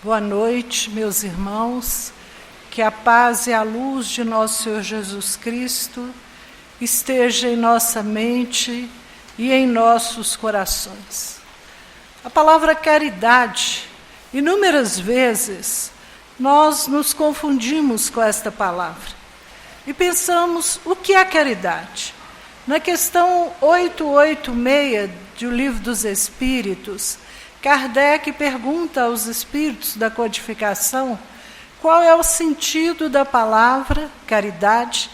Boa noite, meus irmãos. Que a paz e a luz de nosso Senhor Jesus Cristo esteja em nossa mente e em nossos corações. A palavra caridade, inúmeras vezes, nós nos confundimos com esta palavra e pensamos, o que é caridade? Na questão 886 do Livro dos Espíritos, Kardec pergunta aos espíritos da codificação qual é o sentido da palavra caridade,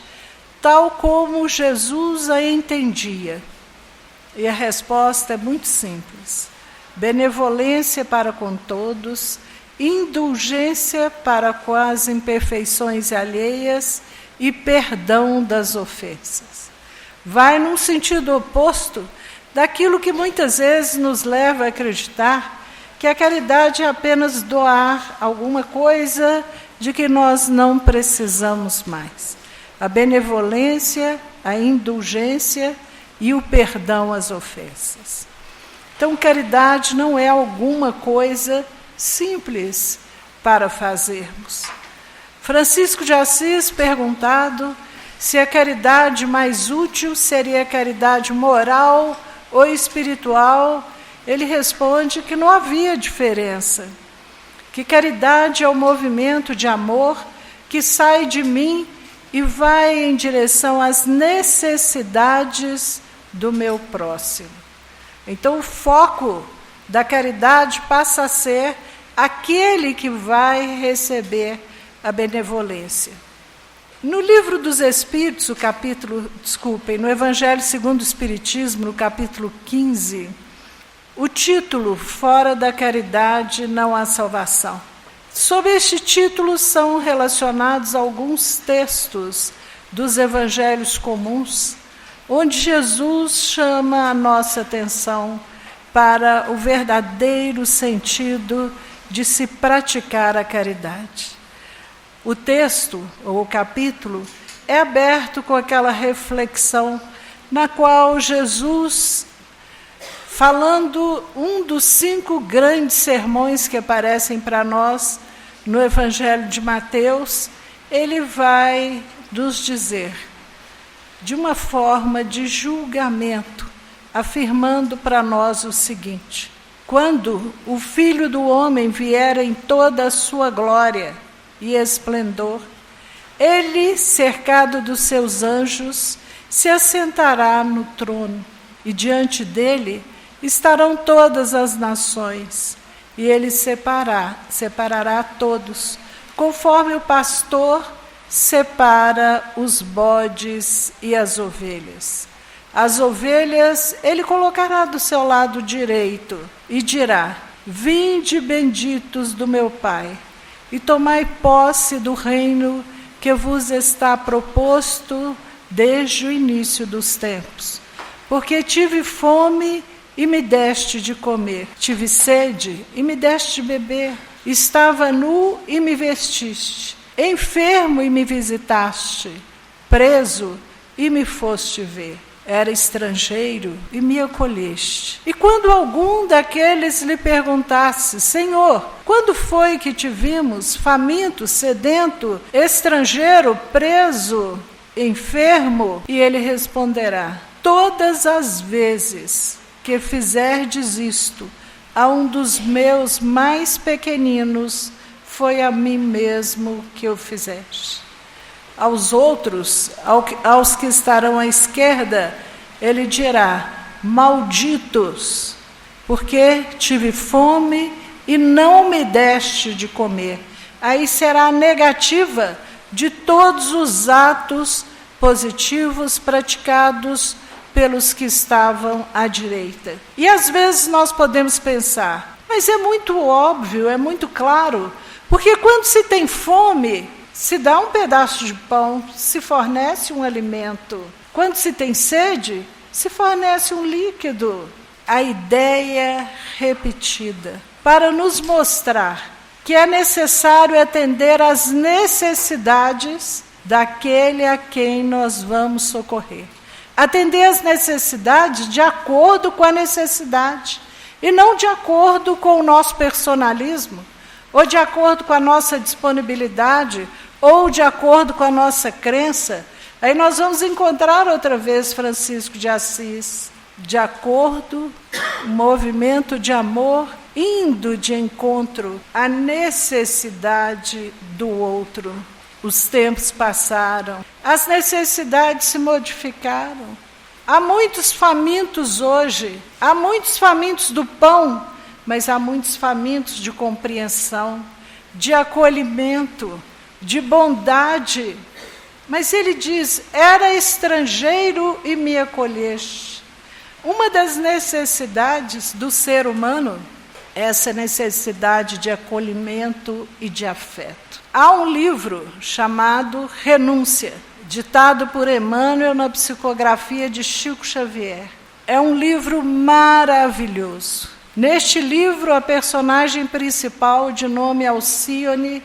tal como Jesus a entendia. E a resposta é muito simples: benevolência para com todos, indulgência para com as imperfeições alheias e perdão das ofensas. Vai num sentido oposto daquilo que muitas vezes nos leva a acreditar que a caridade é apenas doar alguma coisa de que nós não precisamos mais. A benevolência, a indulgência e o perdão às ofensas. Então, caridade não é alguma coisa simples para fazermos. Francisco de Assis, perguntado se a caridade mais útil seria a caridade moral ou espiritual, ele responde que não havia diferença, que caridade é o movimento de amor que sai de mim e vai em direção às necessidades do meu próximo. Então o foco da caridade passa a ser aquele que vai receber a benevolência. No Livro dos Espíritos, no Evangelho segundo o Espiritismo, no capítulo 15, o título, Fora da Caridade não há salvação. Sob este título são relacionados alguns textos dos evangelhos comuns, onde Jesus chama a nossa atenção para o verdadeiro sentido de se praticar a caridade. O texto, ou o capítulo, é aberto com aquela reflexão na qual Jesus, falando um dos 5 grandes sermões que aparecem para nós no Evangelho de Mateus, ele vai nos dizer, de uma forma de julgamento, afirmando para nós o seguinte: quando o Filho do Homem vier em toda a sua glória e esplendor, ele, cercado dos seus anjos, se assentará no trono, e diante dele estarão todas as nações, e ele separará todos, conforme o pastor separa os bodes e as ovelhas. As ovelhas ele colocará do seu lado direito e dirá: vinde benditos do meu Pai, e tomai posse do reino que vos está proposto desde o início dos tempos. Porque tive fome e me deste de comer, tive sede e me deste de beber, estava nu e me vestiste, enfermo e me visitaste, preso e me foste ver. Era estrangeiro e me acolheste. E quando algum daqueles lhe perguntasse: Senhor, quando foi que te vimos faminto, sedento, estrangeiro, preso, enfermo? E ele responderá: todas as vezes que fizerdes isto a um dos meus mais pequeninos, foi a mim mesmo que o fizeste. Aos outros, aos que estarão à esquerda, ele dirá: malditos, porque tive fome e não me deste de comer. Aí será a negativa de todos os atos positivos praticados pelos que estavam à direita. E às vezes nós podemos pensar, mas é muito óbvio, é muito claro, porque quando se tem fome, se dá um pedaço de pão, se fornece um alimento. Quando se tem sede, se fornece um líquido. A ideia repetida, para nos mostrar que é necessário atender às necessidades daquele a quem nós vamos socorrer. Atender às necessidades de acordo com a necessidade, e não de acordo com o nosso personalismo, ou de acordo com a nossa disponibilidade, ou de acordo com a nossa crença, aí nós vamos encontrar outra vez Francisco de Assis, de acordo, movimento de amor, indo de encontro à necessidade do outro. Os tempos passaram, as necessidades se modificaram. Há muitos famintos hoje, há muitos famintos do pão, mas há muitos famintos de compreensão, de acolhimento, de bondade. Mas ele diz, era estrangeiro e me acolheste. Uma das necessidades do ser humano é essa necessidade de acolhimento e de afeto. Há um livro chamado Renúncia, ditado por Emmanuel na psicografia de Chico Xavier. É um livro maravilhoso. Neste livro, a personagem principal, de nome Alcione,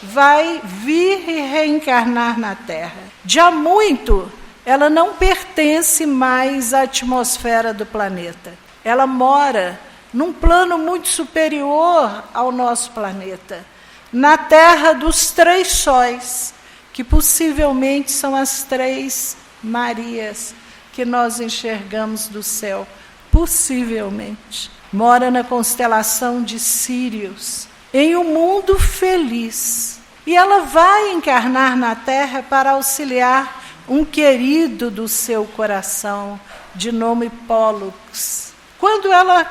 vai vir e reencarnar na Terra. De há muito, ela não pertence mais à atmosfera do planeta. Ela mora num plano muito superior ao nosso planeta, na Terra dos 3 sóis, que possivelmente são as 3 Marias que nós enxergamos do céu, possivelmente. Mora na constelação de Sírios, em um mundo feliz. E ela vai encarnar na Terra para auxiliar um querido do seu coração, de nome Pólux. Quando ela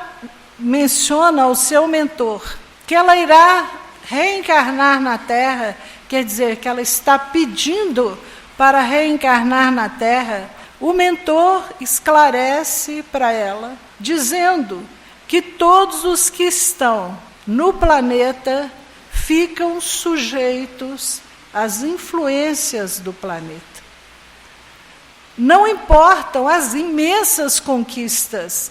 menciona ao seu mentor que ela irá reencarnar na Terra, quer dizer que ela está pedindo para reencarnar na Terra, o mentor esclarece para ela, dizendo que todos os que estão no planeta ficam sujeitos às influências do planeta. Não importam as imensas conquistas,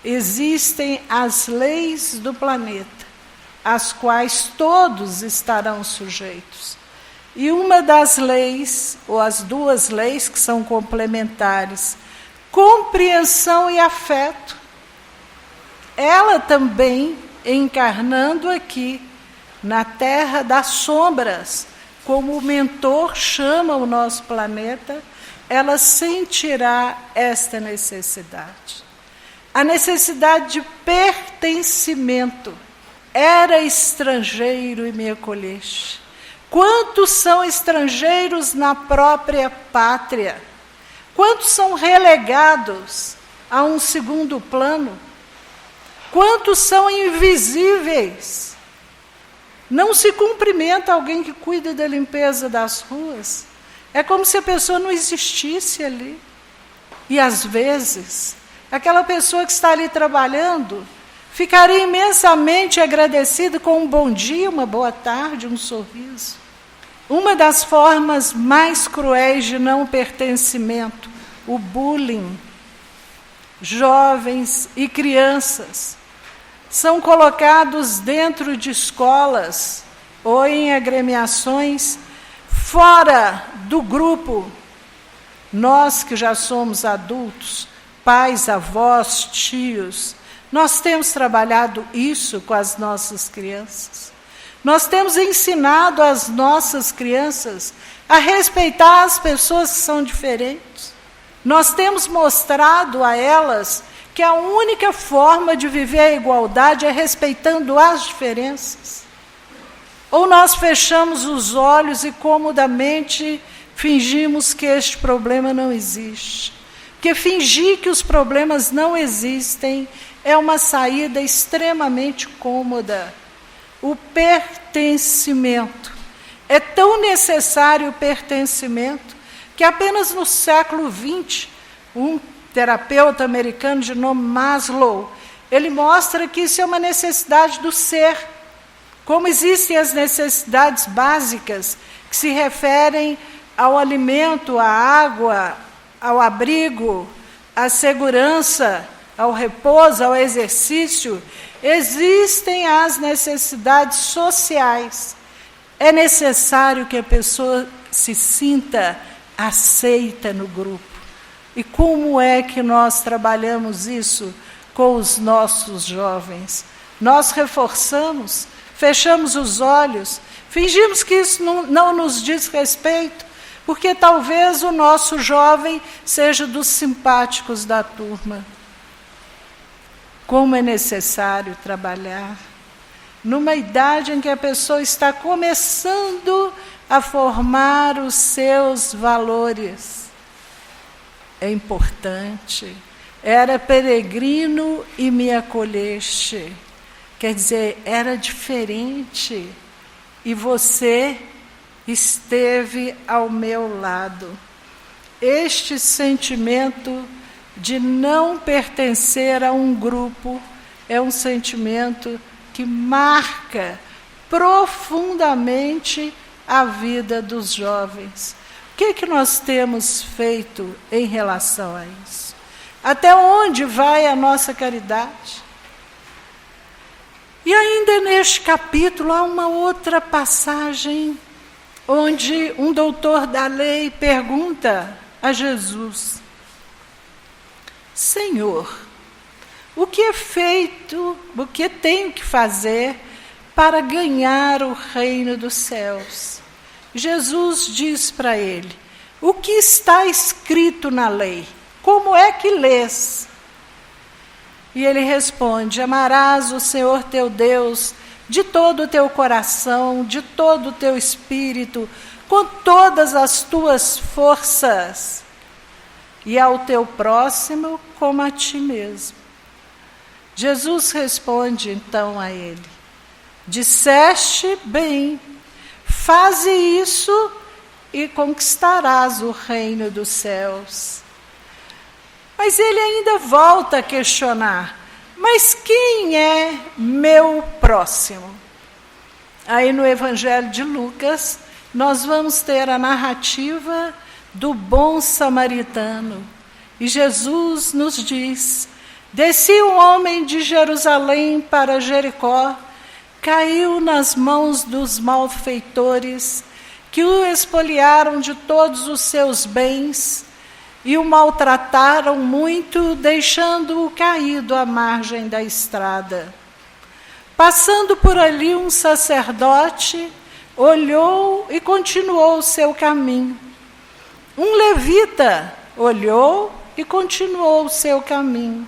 existem as leis do planeta, às quais todos estarão sujeitos. E uma das leis, ou as 2 leis que são complementares, compreensão e afeto, ela também, encarnando aqui, na Terra das Sombras, como o mentor chama o nosso planeta, ela sentirá esta necessidade. A necessidade de pertencimento. Era estrangeiro e me acolheste. Quantos são estrangeiros na própria pátria? Quantos são relegados a um segundo plano? Quantos são invisíveis? Não se cumprimenta alguém que cuida da limpeza das ruas. É como se a pessoa não existisse ali. E às vezes, aquela pessoa que está ali trabalhando ficaria imensamente agradecida com um bom dia, uma boa tarde, um sorriso. Uma das formas mais cruéis de não pertencimento, o bullying. Jovens e crianças são colocados dentro de escolas ou em agremiações fora do grupo. Nós que já somos adultos, pais, avós, tios, nós temos trabalhado isso com as nossas crianças. Nós temos ensinado as nossas crianças a respeitar as pessoas que são diferentes. Nós temos mostrado a elas que a única forma de viver a igualdade é respeitando as diferenças. Ou nós fechamos os olhos e comodamente fingimos que este problema não existe. Porque fingir que os problemas não existem é uma saída extremamente cômoda. O pertencimento. É tão necessário o pertencimento que apenas no século XX, um terapeuta americano de nome Maslow, ele mostra que isso é uma necessidade do ser. Como existem as necessidades básicas que se referem ao alimento, à água, ao abrigo, à segurança, ao repouso, ao exercício, existem as necessidades sociais. É necessário que a pessoa se sinta aceita no grupo. E como é que nós trabalhamos isso com os nossos jovens? Nós reforçamos fechamos os olhos, fingimos que isso não nos diz respeito, porque talvez o nosso jovem seja dos simpáticos da turma. Como é necessário trabalhar numa idade em que a pessoa está começando a formar os seus valores. É importante. Era peregrino e me acolheste. Quer dizer, era diferente. E você esteve ao meu lado. Este sentimento de não pertencer a um grupo é um sentimento que marca profundamente a vida dos jovens. O que nós temos feito em relação a isso? Até onde vai a nossa caridade? E ainda neste capítulo há uma outra passagem onde um doutor da lei pergunta a Jesus: Senhor, o que é feito, o que tenho que fazer para ganhar o reino dos céus? Jesus diz para ele: o que está escrito na lei? Como é que lês? E ele responde: amarás o Senhor teu Deus de todo o teu coração, de todo o teu espírito, com todas as tuas forças, e ao teu próximo como a ti mesmo. Jesus responde então a ele: disseste bem, faze isso e conquistarás o reino dos céus. Mas ele ainda volta a questionar: mas quem é meu próximo? Aí no Evangelho de Lucas, nós vamos ter a narrativa do bom samaritano. E Jesus nos diz: descia um homem de Jerusalém para Jericó, caiu nas mãos dos malfeitores, que o expoliaram de todos os seus bens e o maltrataram muito, deixando-o caído à margem da estrada. Passando por ali um sacerdote, olhou e continuou o seu caminho. Um levita olhou e continuou o seu caminho.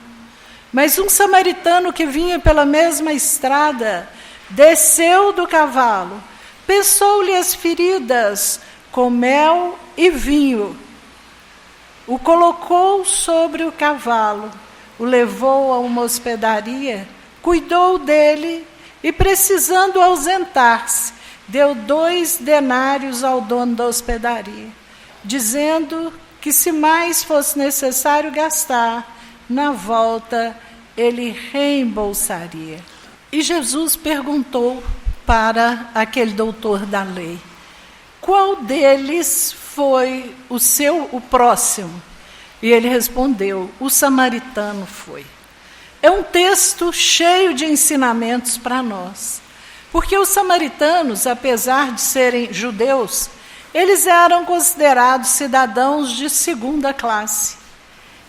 Mas um samaritano que vinha pela mesma estrada, desceu do cavalo, pensou-lhe as feridas com mel e vinho, o colocou sobre o cavalo, o levou a uma hospedaria, cuidou dele e, precisando ausentar-se, deu 2 denários ao dono da hospedaria, dizendo que se mais fosse necessário gastar, na volta ele reembolsaria. E Jesus perguntou para aquele doutor da lei: qual deles foi o próximo? E ele respondeu: o samaritano foi. É um texto cheio de ensinamentos para nós, porque os samaritanos, apesar de serem judeus, eles eram considerados cidadãos de segunda classe.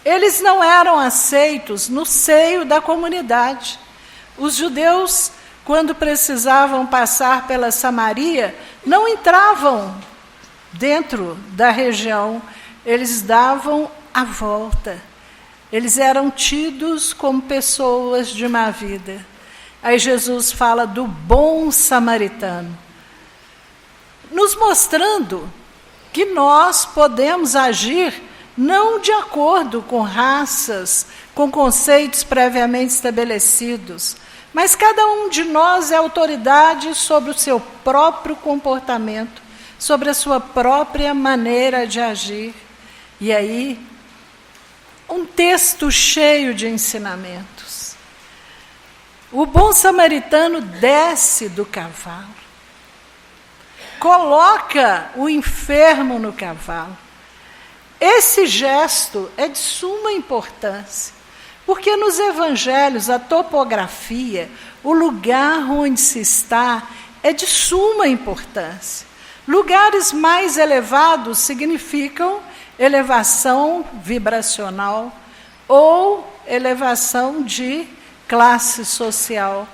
Eles não eram aceitos no seio da comunidade. Os judeus, quando precisavam passar pela Samaria, não entravam dentro da região, eles davam a volta. Eles eram tidos como pessoas de má vida. Aí Jesus fala do bom samaritano, nos mostrando que nós podemos agir não de acordo com raças, com conceitos previamente estabelecidos, mas cada um de nós é autoridade sobre o seu próprio comportamento, sobre a sua própria maneira de agir. E aí, um texto cheio de ensinamentos. O bom samaritano desce do cavalo, coloca o enfermo no cavalo. Esse gesto é de suma importância, porque nos evangelhos a topografia, o lugar onde se está, é de suma importância. Lugares mais elevados significam elevação vibracional ou elevação de classe social.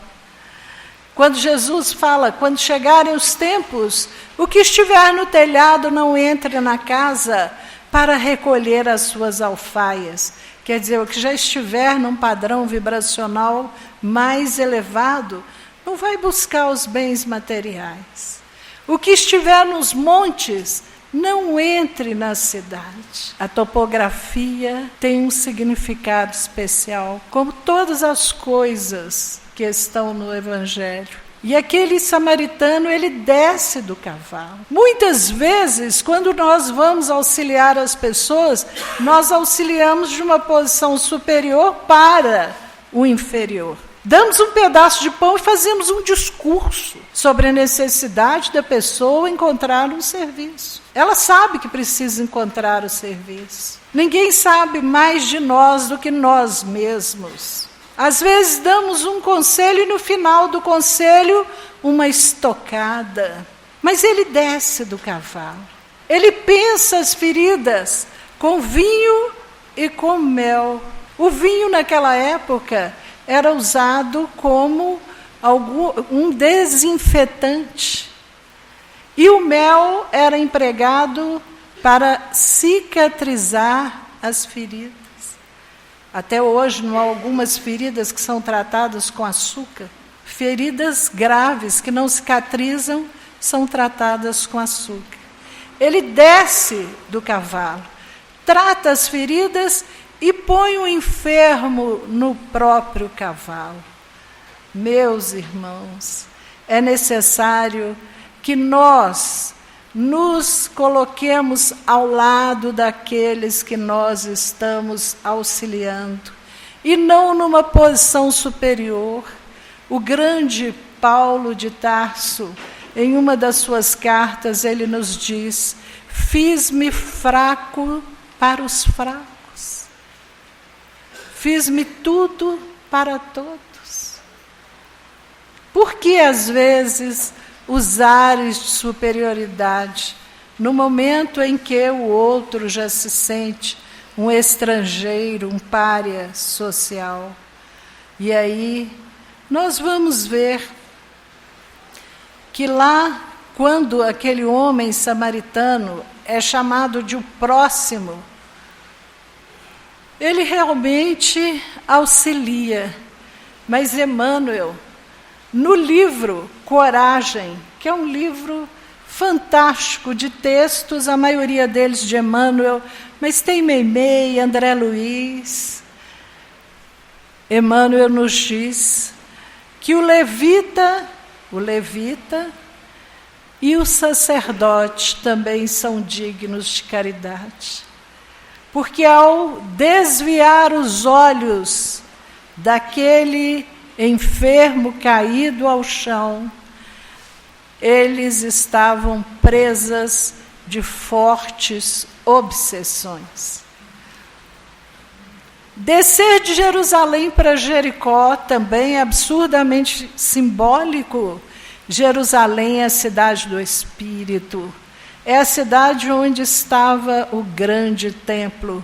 Quando Jesus fala, quando chegarem os tempos, o que estiver no telhado não entre na casa para recolher as suas alfaias. Quer dizer, o que já estiver num padrão vibracional mais elevado, não vai buscar os bens materiais. O que estiver nos montes, não entre na cidade. A topografia tem um significado especial, como todas as coisas que estão no Evangelho. E aquele samaritano, ele desce do cavalo. Muitas vezes, quando nós vamos auxiliar as pessoas, nós auxiliamos de uma posição superior para o inferior. Damos um pedaço de pão e fazemos um discurso sobre a necessidade da pessoa encontrar um serviço. Ela sabe que precisa encontrar o serviço. Ninguém sabe mais de nós do que nós mesmos. Às vezes damos um conselho e no final do conselho uma estocada. Mas ele desce do cavalo. Ele pensa as feridas com vinho e com mel. O vinho naquela época era usado como um desinfetante. E o mel era empregado para cicatrizar as feridas. Até hoje, não há algumas feridas que são tratadas com açúcar. Feridas graves que não cicatrizam são tratadas com açúcar. Ele desce do cavalo, trata as feridas e põe o enfermo no próprio cavalo. Meus irmãos, é necessário que nós nos coloquemos ao lado daqueles que nós estamos auxiliando, e não numa posição superior. O grande Paulo de Tarso, em uma das suas cartas, ele nos diz: fiz-me fraco para os fracos, fiz-me tudo para todos. Porque às vezes os ares de superioridade, no momento em que o outro já se sente um estrangeiro, um pária social. E aí nós vamos ver que lá, quando aquele homem samaritano é chamado de o próximo, ele realmente auxilia. Mas Emmanuel, no livro Coragem, que é um livro fantástico de textos, a maioria deles de Emmanuel, mas tem Meimei, André Luiz. Emmanuel nos diz que o levita e o sacerdote também são dignos de caridade. Porque ao desviar os olhos daquele enfermo caído ao chão, eles estavam presas de fortes obsessões. Descer de Jerusalém para Jericó também é absurdamente simbólico. Jerusalém é a cidade do Espírito, é a cidade onde estava o grande templo.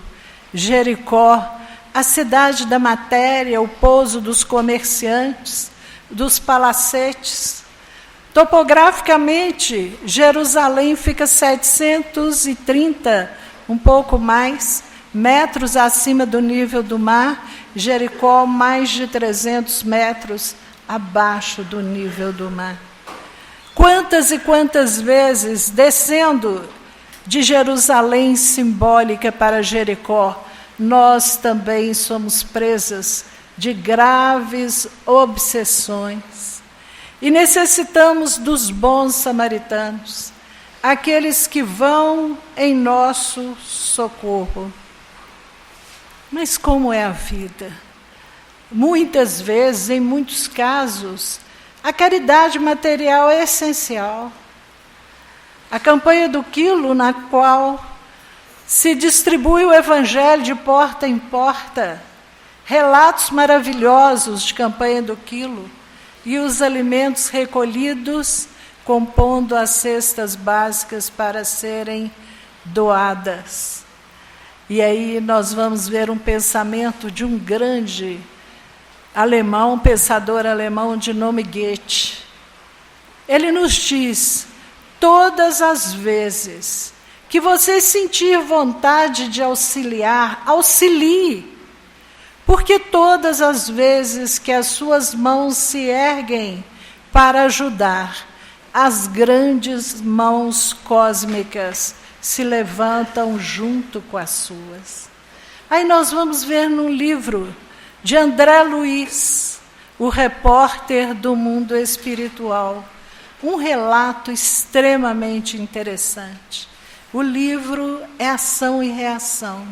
Jericó, a cidade da matéria, o pouso dos comerciantes, dos palacetes. Topograficamente, Jerusalém fica 730, um pouco mais, metros acima do nível do mar. Jericó, mais de 300 metros abaixo do nível do mar. Quantas e quantas vezes, descendo de Jerusalém simbólica para Jericó, nós também somos presas de graves obsessões. E necessitamos dos bons samaritanos, aqueles que vão em nosso socorro. Mas como é a vida? Muitas vezes, em muitos casos, a caridade material é essencial. A campanha do quilo, na qual se distribui o Evangelho de porta em porta, relatos maravilhosos de campanha do quilo, e os alimentos recolhidos, compondo as cestas básicas para serem doadas. E aí nós vamos ver um pensamento de um grande alemão, um pensador alemão de nome Goethe. ele nos diz: todas as vezes que você sentir vontade de auxiliar, auxilie, porque todas as vezes que as suas mãos se erguem para ajudar, as grandes mãos cósmicas se levantam junto com as suas. Aí nós vamos ver num livro de André Luiz, o repórter do mundo espiritual, um relato extremamente interessante. O livro é Ação e Reação.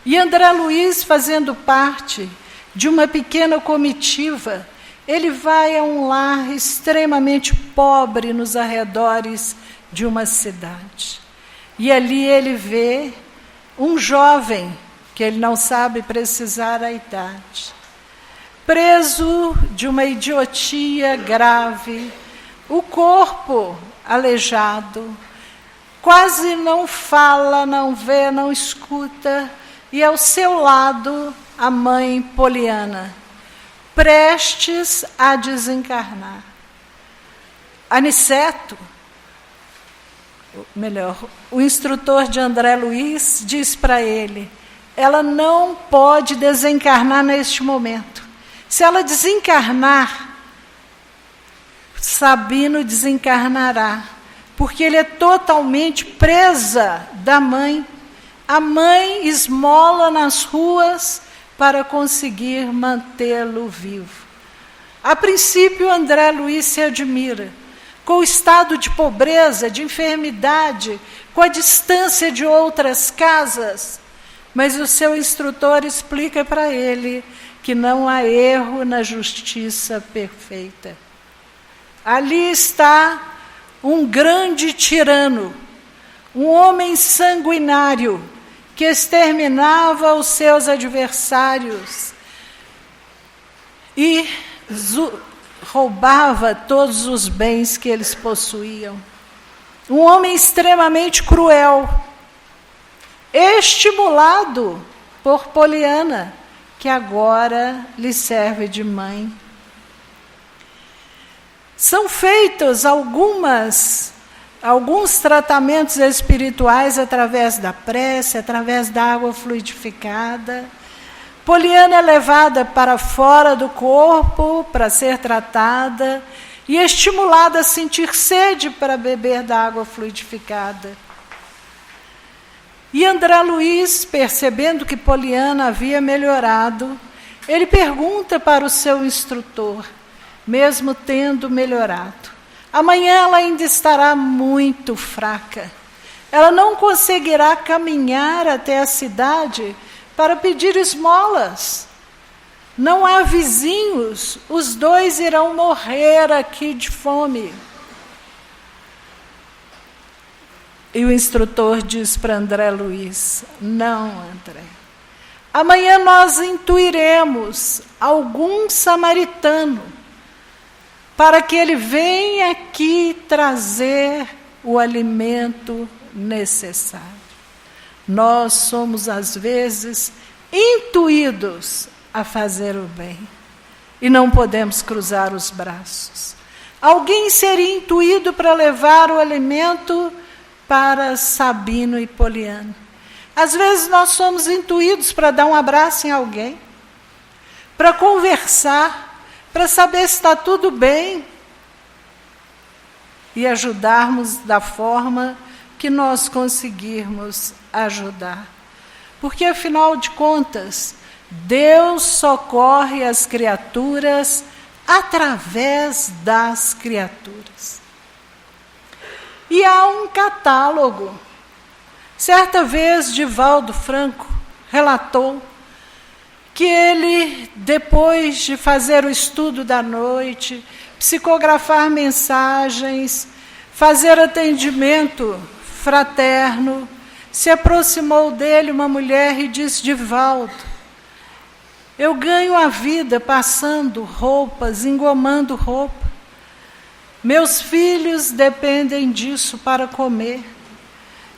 E André Luiz, fazendo parte de uma pequena comitiva, ele vai a um lar extremamente pobre nos arredores de uma cidade. E ali ele vê um jovem, que ele não sabe precisar a idade, preso de uma idiotia grave, o corpo aleijado, quase não fala, não vê, não escuta, e ao seu lado a mãe Poliana, prestes a desencarnar. Aniceto, o instrutor de André Luiz, diz para ele: ela não pode desencarnar neste momento. Se ela desencarnar, Sabino desencarnará, porque ele é totalmente presa da mãe. A mãe esmola nas ruas para conseguir mantê-lo vivo. A princípio, André Luiz se admira com o estado de pobreza, de enfermidade, com a distância de outras casas, mas o seu instrutor explica para ele que não há erro na justiça perfeita. Ali está um grande tirano, um homem sanguinário, que exterminava os seus adversários e roubava todos os bens que eles possuíam. Um homem extremamente cruel, estimulado por Poliana, que agora lhe serve de mãe. São feitos alguns tratamentos espirituais através da prece, através da água fluidificada. Poliana é levada para fora do corpo para ser tratada e estimulada a sentir sede para beber da água fluidificada. E André Luiz, percebendo que Poliana havia melhorado, ele pergunta para o seu instrutor, mesmo tendo melhorado: amanhã ela ainda estará muito fraca. Ela não conseguirá caminhar até a cidade para pedir esmolas. Não há vizinhos, os dois irão morrer aqui de fome. E o instrutor diz para André Luiz: não, André. Amanhã nós intuiremos algum samaritano para que ele venha aqui trazer o alimento necessário. Nós somos, às vezes, intuídos a fazer o bem e não podemos cruzar os braços. Alguém seria intuído para levar o alimento para Sabino e Poliana. Às vezes nós somos intuídos para dar um abraço em alguém, para conversar, para saber se está tudo bem e ajudarmos da forma que nós conseguirmos ajudar. Porque, afinal de contas, Deus socorre as criaturas através das criaturas. E há um catálogo. Certa vez, Divaldo Franco relatou que ele, depois de fazer o estudo da noite, psicografar mensagens, fazer atendimento fraterno, se aproximou dele uma mulher e disse: Divaldo, eu ganho a vida passando roupas, engomando roupa. Meus filhos dependem disso para comer.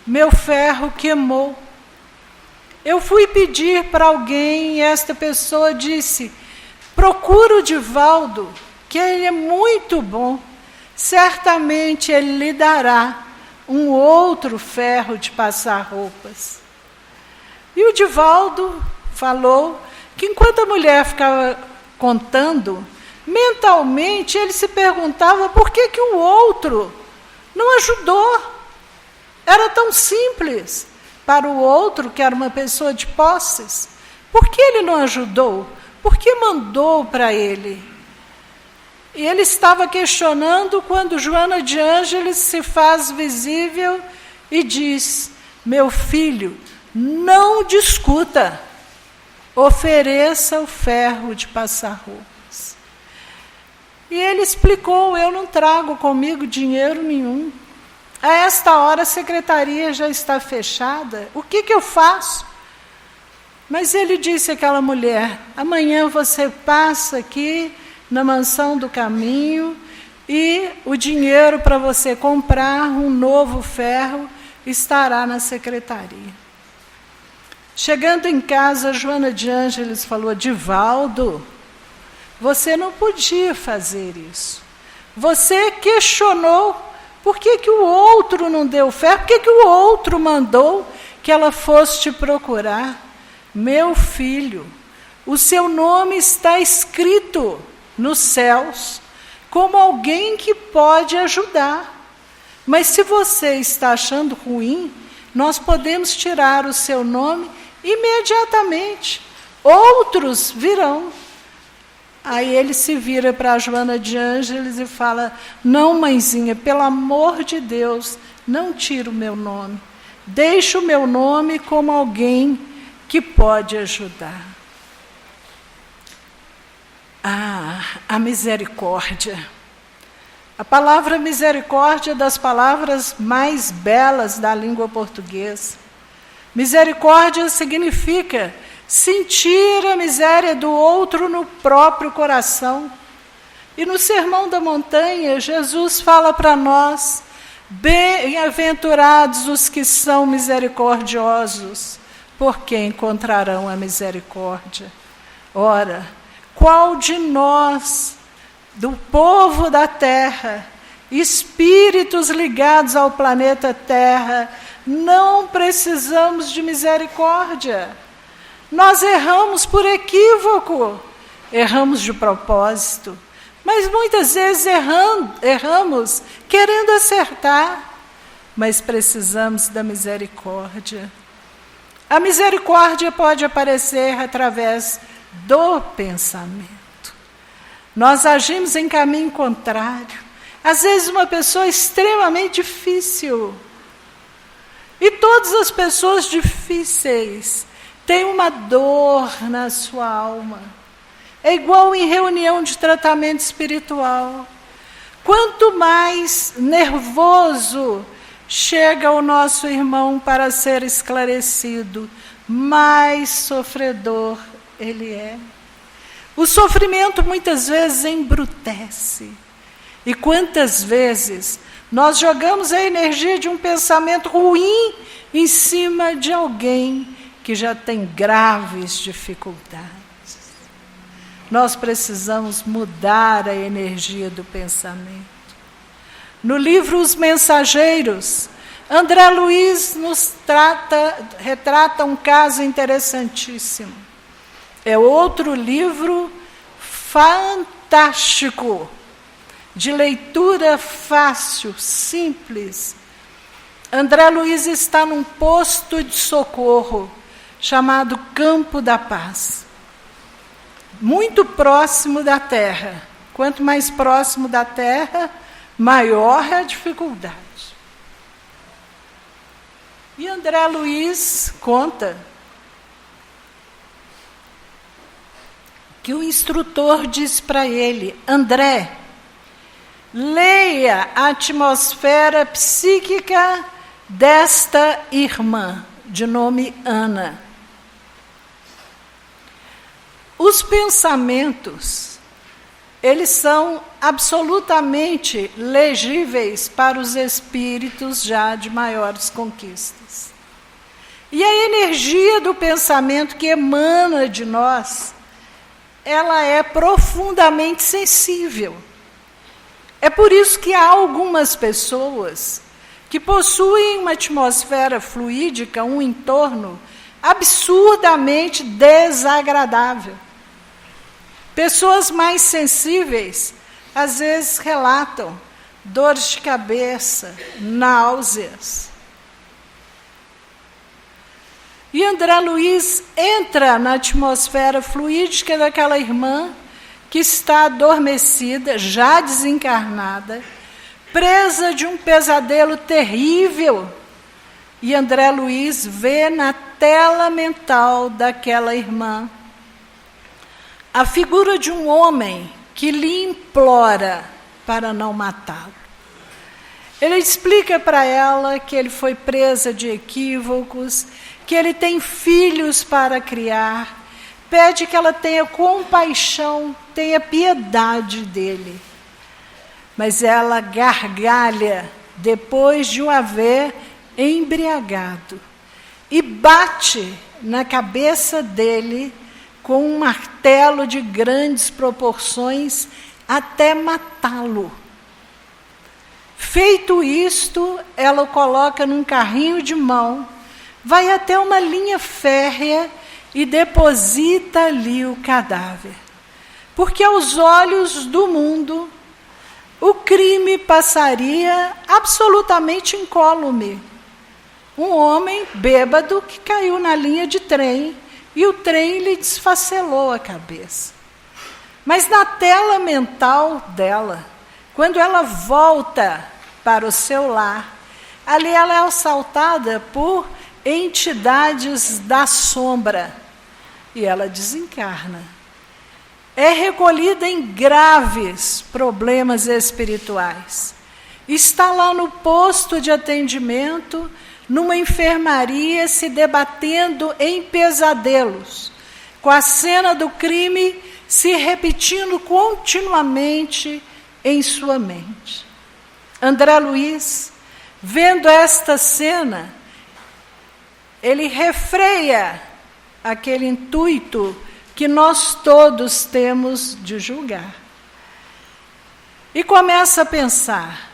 Meu ferro queimou. Eu fui pedir para alguém e esta pessoa disse: procura o Divaldo, que ele é muito bom. certamente ele lhe dará um outro ferro de passar roupas. E o Divaldo falou que enquanto a mulher ficava contando, mentalmente ele se perguntava por que o outro não ajudou. Era tão simples para o outro, que era uma pessoa de posses. Por que ele não ajudou? Por que mandou para ele? E ele estava questionando quando Joana de Ângeles se faz visível e diz: meu filho, não discuta, ofereça o ferro de passar roupas. E ele explicou: eu não trago comigo dinheiro nenhum. A esta hora a secretaria já está fechada. O que eu faço? Mas ele disse àquela mulher: amanhã você passa aqui na Mansão do Caminho e o dinheiro para você comprar um novo ferro estará na secretaria. Chegando em casa, Joana de Ângeles falou: Divaldo, você não podia fazer isso. Você questionou por que o outro não deu ferro, por que o outro mandou que ela fosse te procurar. Meu filho, o seu nome está escrito nos céus como alguém que pode ajudar. Mas se você está achando ruim, nós podemos tirar o seu nome imediatamente. Outros virão. Aí ele se vira para a Joana de Ângeles e fala: não, mãezinha, pelo amor de Deus, não tira o meu nome. Deixa o meu nome como alguém que pode ajudar. A misericórdia. A palavra misericórdia é das palavras mais belas da língua portuguesa. Misericórdia significa sentir a miséria do outro no próprio coração. E no Sermão da Montanha, Jesus fala para nós: bem-aventurados os que são misericordiosos, porque encontrarão a misericórdia. Ora, qual de nós, do povo da terra, espíritos ligados ao planeta Terra, não precisamos de misericórdia? Nós erramos por equívoco, erramos de propósito, mas muitas vezes erramos querendo acertar, mas precisamos da misericórdia. A misericórdia pode aparecer através do pensamento. Nós agimos em caminho contrário. Às vezes uma pessoa extremamente difícil. E todas as pessoas difíceis têm uma dor na sua alma. É igual em reunião de tratamento espiritual. Quanto mais nervoso chega o nosso irmão para ser esclarecido, mais sofredor ele é. O sofrimento muitas vezes embrutece. E quantas vezes nós jogamos a energia de um pensamento ruim em cima de alguém que já tem graves dificuldades. Nós precisamos mudar a energia do pensamento. No livro Os Mensageiros, André Luiz retrata um caso interessantíssimo. É outro livro fantástico, de leitura fácil, simples. André Luiz está num posto de socorro chamado Campo da Paz, muito próximo da terra. Quanto mais próximo da terra, maior é a dificuldade. E André Luiz conta que o instrutor disse para ele: André, leia a atmosfera psíquica desta irmã, de nome Ana. Os pensamentos, eles são absolutamente legíveis para os espíritos já de maiores conquistas. E a energia do pensamento que emana de nós, ela é profundamente sensível. É por isso que há algumas pessoas que possuem uma atmosfera fluídica, um entorno absurdamente desagradável. Pessoas mais sensíveis, às vezes, relatam dores de cabeça, náuseas. E André Luiz entra na atmosfera fluídica daquela irmã que está adormecida, já desencarnada, presa de um pesadelo terrível. E André Luiz vê na tela mental daquela irmã a figura de um homem que lhe implora para não matá-lo. Ele explica para ela que ele foi presa de equívocos, que ele tem filhos para criar, pede que ela tenha compaixão, tenha piedade dele. Mas ela gargalha depois de o haver embriagado e bate na cabeça dele com um martelo de grandes proporções até matá-lo. Feito isto, ela o coloca num carrinho de mão, vai até uma linha férrea e deposita ali o cadáver. Porque aos olhos do mundo, o crime passaria absolutamente incólume. Um homem bêbado que caiu na linha de trem e o trem lhe desfacelou a cabeça. Mas na tela mental dela, quando ela volta para o seu lar, ali ela é assaltada por entidades da sombra e ela desencarna. É recolhida em graves problemas espirituais. Está lá no posto de atendimento, numa enfermaria, se debatendo em pesadelos, com a cena do crime se repetindo continuamente em sua mente. André Luiz, vendo esta cena, ele refreia aquele intuito que nós todos temos de julgar. E começa a pensar,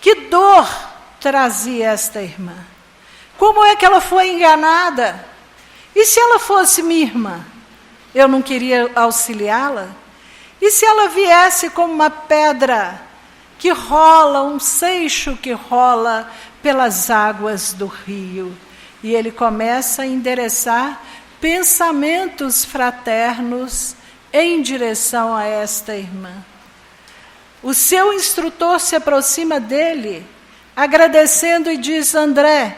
que dor trazia esta irmã? Como é que ela foi enganada? E se ela fosse minha irmã? Eu não queria auxiliá-la? E se ela viesse como uma pedra que rola, um seixo que rola pelas águas do rio? E ele começa a endereçar pensamentos fraternos em direção a esta irmã. O seu instrutor se aproxima dele, agradecendo e diz: André,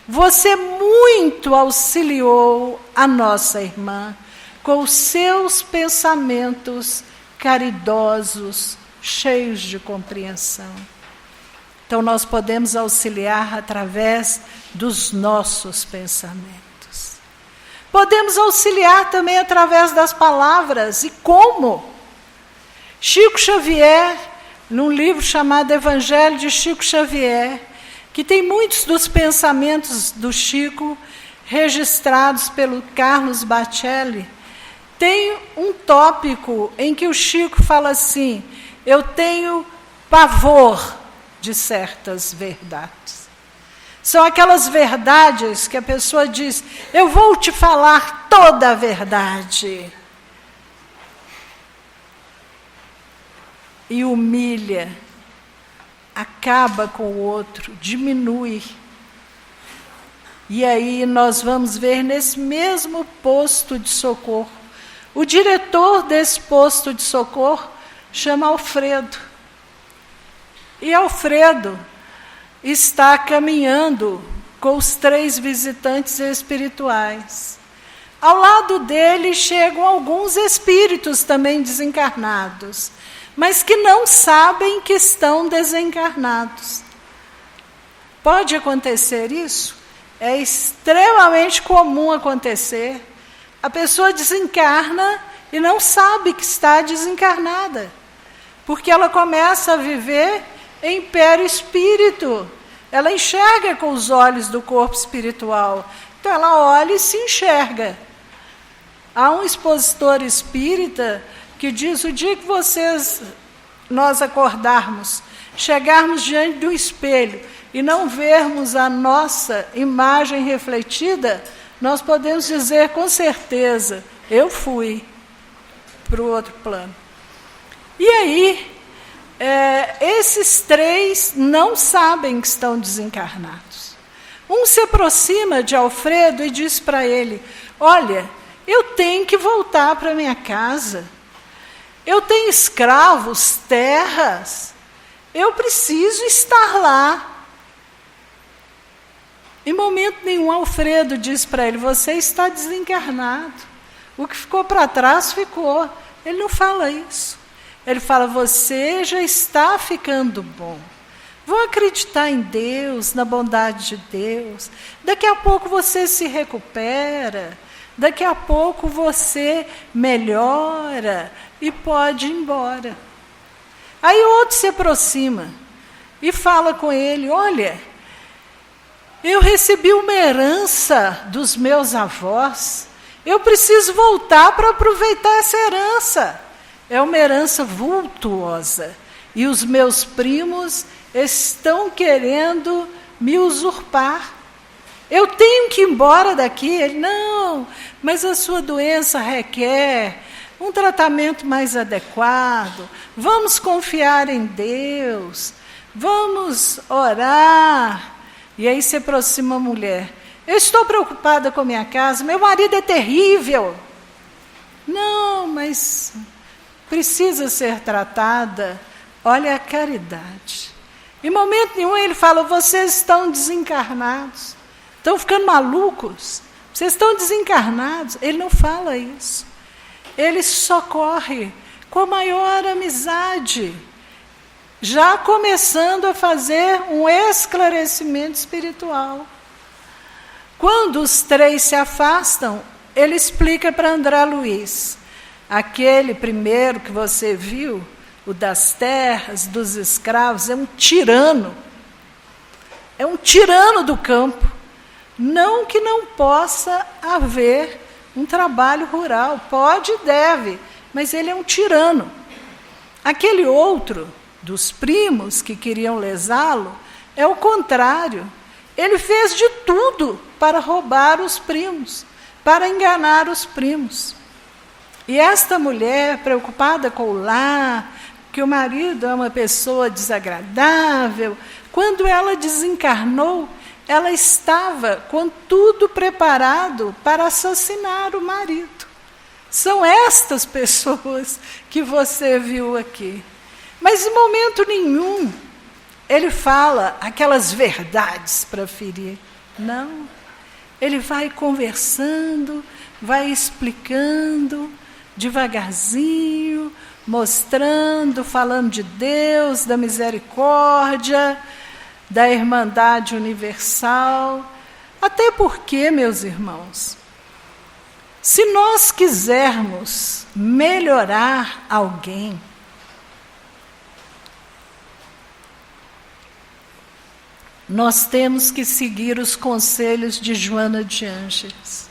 você muito auxiliou a nossa irmã com os seus pensamentos caridosos, cheios de compreensão. Então nós podemos auxiliar através dos nossos pensamentos. Podemos auxiliar também através das palavras. E como? Chico Xavier, num livro chamado Evangelho de Chico Xavier, que tem muitos dos pensamentos do Chico registrados pelo Carlos Bacelli, tem um tópico em que o Chico fala assim: eu tenho pavor de certas verdades. São aquelas verdades que a pessoa diz: eu vou te falar toda a verdade. E humilha, acaba com o outro, diminui. E aí nós vamos ver nesse mesmo posto de socorro, o diretor desse posto de socorro chama Alfredo. E Alfredo está caminhando com os 3 visitantes espirituais. Ao lado dele chegam alguns espíritos também desencarnados, mas que não sabem que estão desencarnados. Pode acontecer isso? É extremamente comum acontecer. A pessoa desencarna e não sabe que está desencarnada, porque ela começa a viver em perispírito. Ela enxerga com os olhos do corpo espiritual. Então ela olha e se enxerga. Há um expositor espírita que diz: o dia que vocês nós acordarmos, chegarmos diante do espelho e não vermos a nossa imagem refletida, nós podemos dizer com certeza, eu fui para o outro plano. E aí, esses 3 não sabem que estão desencarnados. Um se aproxima de Alfredo e diz para ele, olha, eu tenho que voltar para minha casa. Eu tenho escravos, terras. Eu preciso estar lá. Em momento nenhum, Alfredo diz para ele, você está desencarnado. O que ficou para trás, ficou. Ele não fala isso. Ele fala, você já está ficando bom. Vão acreditar em Deus, na bondade de Deus. Daqui a pouco você se recupera. Daqui a pouco você melhora e pode ir embora. Aí outro se aproxima e fala com ele, olha, eu recebi uma herança dos meus avós, eu preciso voltar para aproveitar essa herança. É uma herança vultuosa e os meus primos estão querendo me usurpar. Eu tenho que ir embora daqui. Ele, não, mas a sua doença requer um tratamento mais adequado. Vamos confiar em Deus. Vamos orar. E aí se aproxima a mulher. Eu estou preocupada com a minha casa, meu marido é terrível. Não, mas precisa ser tratada. Olha a caridade. Em momento nenhum ele fala, vocês estão desencarnados. Estão ficando malucos? Vocês estão desencarnados? Ele não fala isso. Ele socorre com a maior amizade, já começando a fazer um esclarecimento espiritual. Quando os 3 se afastam, ele explica para André Luiz, aquele primeiro que você viu, o das terras, dos escravos, é um tirano. É um tirano do campo. Não que não possa haver um trabalho rural, pode e deve, mas ele é um tirano. Aquele outro, dos primos que queriam lesá-lo, é o contrário. Ele fez de tudo para roubar os primos, para enganar os primos. E esta mulher, preocupada com o lar, que o marido é uma pessoa desagradável, quando ela desencarnou, ela estava com tudo preparado para assassinar o marido. São estas pessoas que você viu aqui. Mas em momento nenhum ele fala aquelas verdades para ferir. Não. Ele vai conversando, vai explicando devagarzinho, mostrando, falando de Deus, da misericórdia, da Irmandade Universal. Até porque, meus irmãos, se nós quisermos melhorar alguém, nós temos que seguir os conselhos de Joana de Ângeles.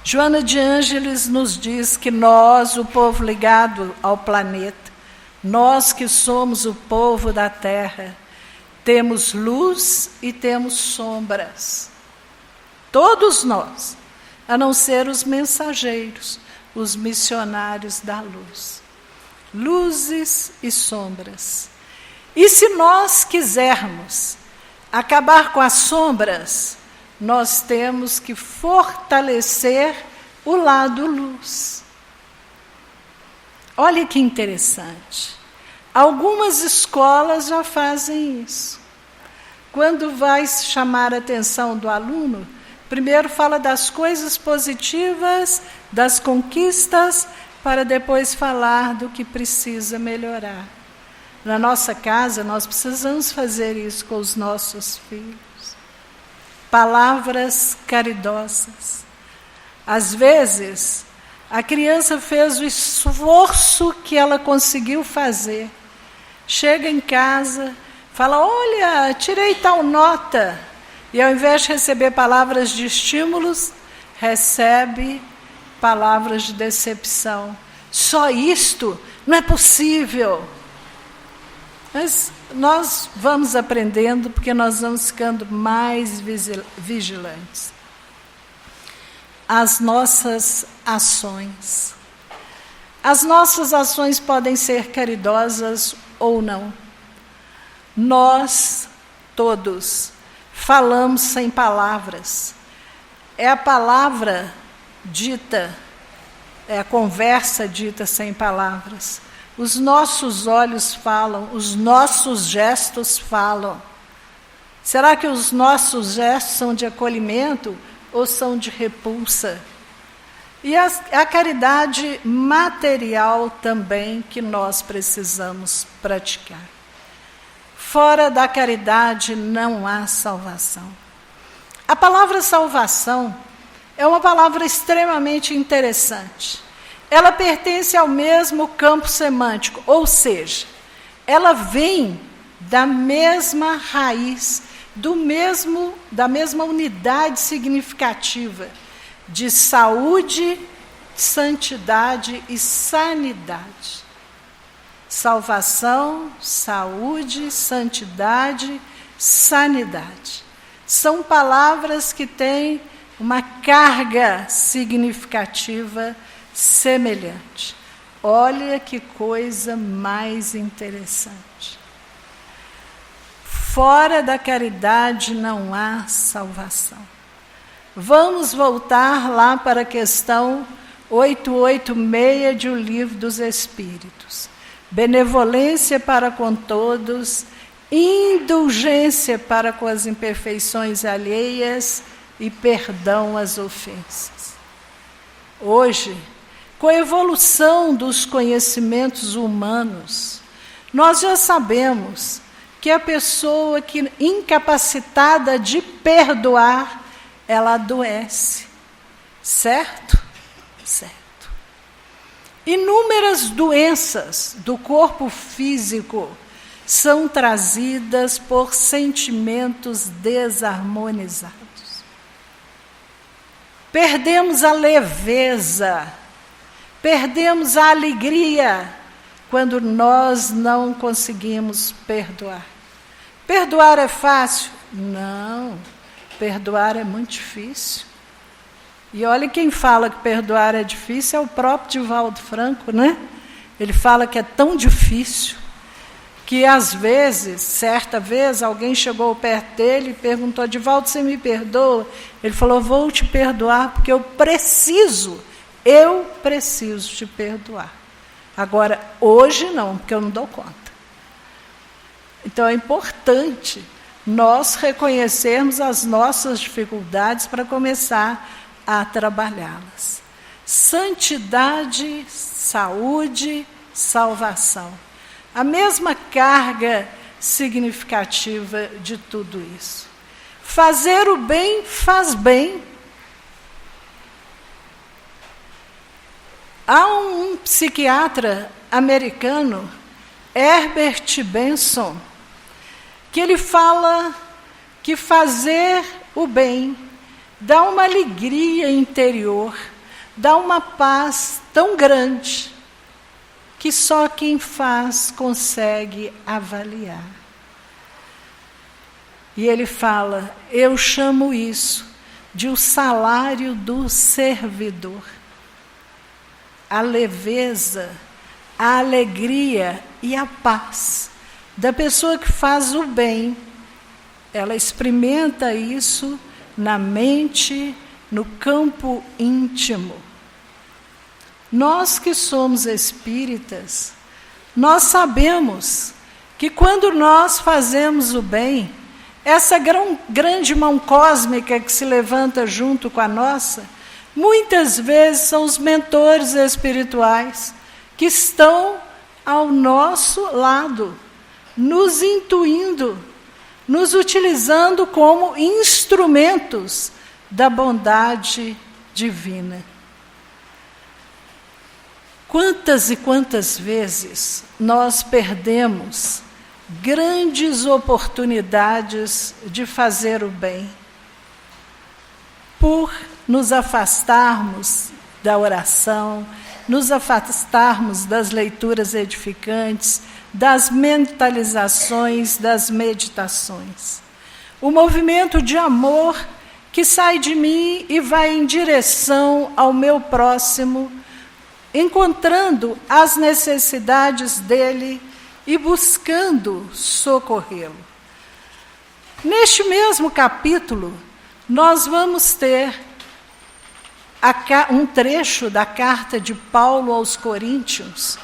Joana de Ângeles nos diz que nós, o povo ligado ao planeta, nós que somos o povo da Terra, temos luz e temos sombras. Todos nós, a não ser os mensageiros, os missionários da luz. Luzes e sombras. E se nós quisermos acabar com as sombras, nós temos que fortalecer o lado luz. Olha que interessante. Algumas escolas já fazem isso. Quando vai chamar a atenção do aluno, primeiro fala das coisas positivas, das conquistas, para depois falar do que precisa melhorar. Na nossa casa, nós precisamos fazer isso com os nossos filhos. Palavras caridosas. Às vezes, a criança fez o esforço que ela conseguiu fazer. Chega em casa, fala, olha, tirei tal nota. E ao invés de receber palavras de estímulos, recebe palavras de decepção. Só isto? Não é possível. Mas nós vamos aprendendo, porque nós vamos ficando mais vigilantes. As nossas ações. As nossas ações podem ser caridosas ou não. Nós, todos, falamos sem palavras. É a palavra dita, é a conversa dita sem palavras. Os nossos olhos falam, os nossos gestos falam. Será que os nossos gestos são de acolhimento ou são de repulsa? E a caridade material também que nós precisamos praticar. Fora da caridade não há salvação. A palavra salvação é uma palavra extremamente interessante. Ela pertence ao mesmo campo semântico, ou seja, ela vem da mesma raiz, da mesma unidade significativa de saúde, santidade e sanidade. Salvação, saúde, santidade, sanidade. São palavras que têm uma carga significativa semelhante. Olha que coisa mais interessante. Fora da caridade não há salvação. Vamos voltar lá para a questão 886 de O Livro dos Espíritos. Benevolência para com todos, indulgência para com as imperfeições alheias e perdão às ofensas. Hoje, com a evolução dos conhecimentos humanos, nós já sabemos que a pessoa que incapacitada de perdoar, ela adoece. Certo? Certo. Inúmeras doenças do corpo físico são trazidas por sentimentos desarmonizados. Perdemos a leveza, perdemos a alegria quando nós não conseguimos perdoar. Perdoar é fácil? Não. Perdoar é muito difícil. E olha, quem fala que perdoar é difícil é o próprio Divaldo Franco, né? Ele fala que é tão difícil que, às vezes, certa vez, alguém chegou perto dele e perguntou: Divaldo, você me perdoa? Ele falou: vou te perdoar porque eu preciso te perdoar. Agora, hoje não, porque eu não dou conta. Então, é importante nós reconhecermos as nossas dificuldades para começar a trabalhá-las. Santidade, saúde, salvação. A mesma carga significativa de tudo isso. Fazer o bem faz bem. Há um psiquiatra americano, Herbert Benson, que ele fala que fazer o bem dá uma alegria interior, dá uma paz tão grande, que só quem faz consegue avaliar. E ele fala: eu chamo isso de o salário do servidor. A leveza, a alegria e a paz da pessoa que faz o bem, ela experimenta isso na mente, no campo íntimo. Nós que somos espíritas, nós sabemos que quando nós fazemos o bem, essa grande mão cósmica que se levanta junto com a nossa, muitas vezes são os mentores espirituais que estão ao nosso lado, nos intuindo, nos utilizando como instrumentos da bondade divina. Quantas e quantas vezes nós perdemos grandes oportunidades de fazer o bem por nos afastarmos da oração, nos afastarmos das leituras edificantes, das mentalizações, das meditações. O movimento de amor que sai de mim e vai em direção ao meu próximo, encontrando as necessidades dele e buscando socorrê-lo. Neste mesmo capítulo, nós vamos ter um trecho da carta de Paulo aos Coríntios,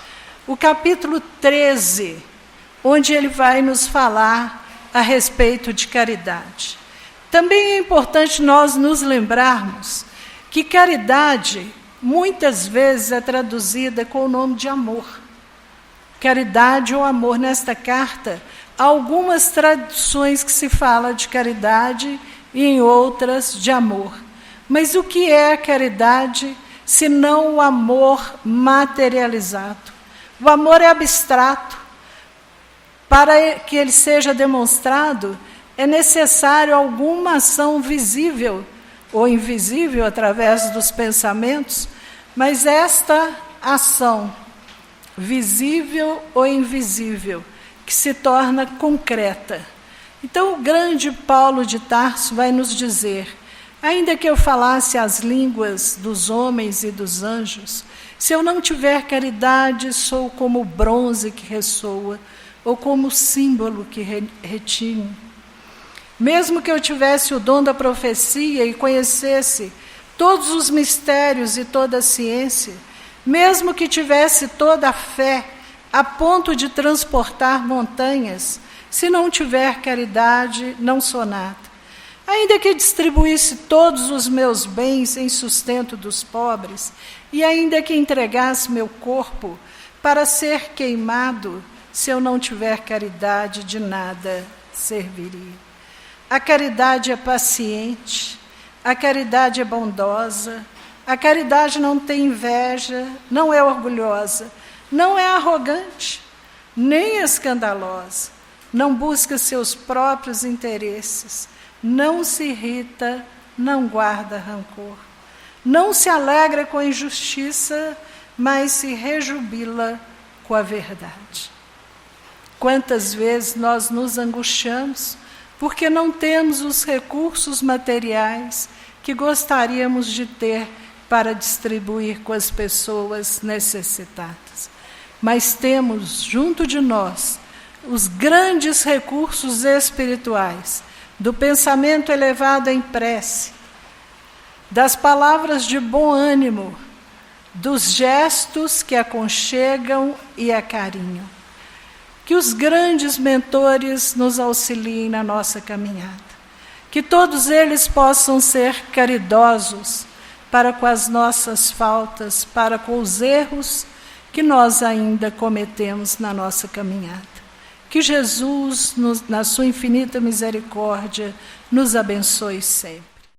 o capítulo 13, onde ele vai nos falar a respeito de caridade. Também é importante nós nos lembrarmos que caridade muitas vezes é traduzida com o nome de amor. Caridade ou amor, nesta carta, há algumas traduções que se fala de caridade e em outras de amor. Mas o que é a caridade, senão o amor materializado? O amor é abstrato. Para que ele seja demonstrado, é necessário alguma ação visível ou invisível através dos pensamentos, mas esta ação, visível ou invisível, que se torna concreta. Então, o grande Paulo de Tarso vai nos dizer: ainda que eu falasse as línguas dos homens e dos anjos, se eu não tiver caridade, sou como o bronze que ressoa, ou como o símbolo que retine. Mesmo que eu tivesse o dom da profecia e conhecesse todos os mistérios e toda a ciência, mesmo que tivesse toda a fé a ponto de transportar montanhas, se não tiver caridade, não sou nada. Ainda que distribuísse todos os meus bens em sustento dos pobres, e ainda que entregasse meu corpo para ser queimado, se eu não tiver caridade, de nada serviria. A caridade é paciente, a caridade é bondosa, a caridade não tem inveja, não é orgulhosa, não é arrogante, nem escandalosa, não busca seus próprios interesses, não se irrita, não guarda rancor, não se alegra com a injustiça, mas se rejubila com a verdade. Quantas vezes nós nos angustiamos porque não temos os recursos materiais que gostaríamos de ter para distribuir com as pessoas necessitadas. Mas temos junto de nós os grandes recursos espirituais, do pensamento elevado em prece, das palavras de bom ânimo, dos gestos que aconchegam e acarinham. Que os grandes mentores nos auxiliem na nossa caminhada. Que todos eles possam ser caridosos para com as nossas faltas, para com os erros que nós ainda cometemos na nossa caminhada. Que Jesus, na sua infinita misericórdia, nos abençoe sempre.